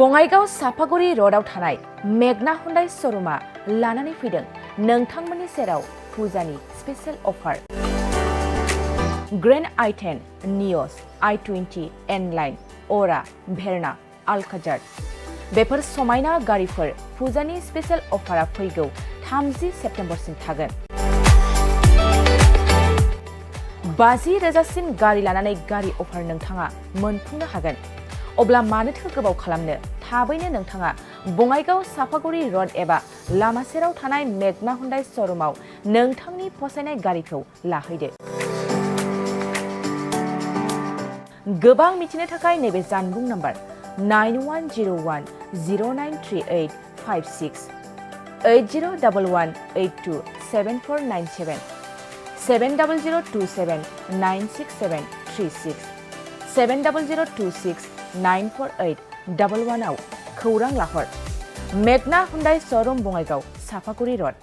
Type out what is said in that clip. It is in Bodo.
बङाइगाव साफागुरि र'डआव थानाय मेगना हुन्डाइ श'रुमा लानानै फैदों नोंथांमोननि सेराव फुजानि स्पेशेल अफार। ग्रेन्ड i10, नियस, i20, N-लाइन, अरा, भेरना, अल्काजार बेफोर समायना गारिफोर फुजानि स्पेशेल अफारा फैगौ 30 सेप्तेम्बरसिम थागोन। 50,000सिम गारि लानानै गारि अफार नोंथाङा मोनफुंनो हागोन। अब्ला मानोथो गोबाव खालामनो, थाबैनो नोंथाङा बङाइगाव साफागुरि र'ड एबा लामा सेराव थानाय मेगना हुन्डाइ श'रुमाव नोंथांनि फसायनाय गारिखौ लाहैदो। गोबां मिथिनो थाखाय नैबे जानबुं नम्बर 9101093856 8011827497 700279673 70026948111 आव खौरां लाहर। मेगना हुन्डाइ श'रुम बङाइगाव साफागुरि र'ड।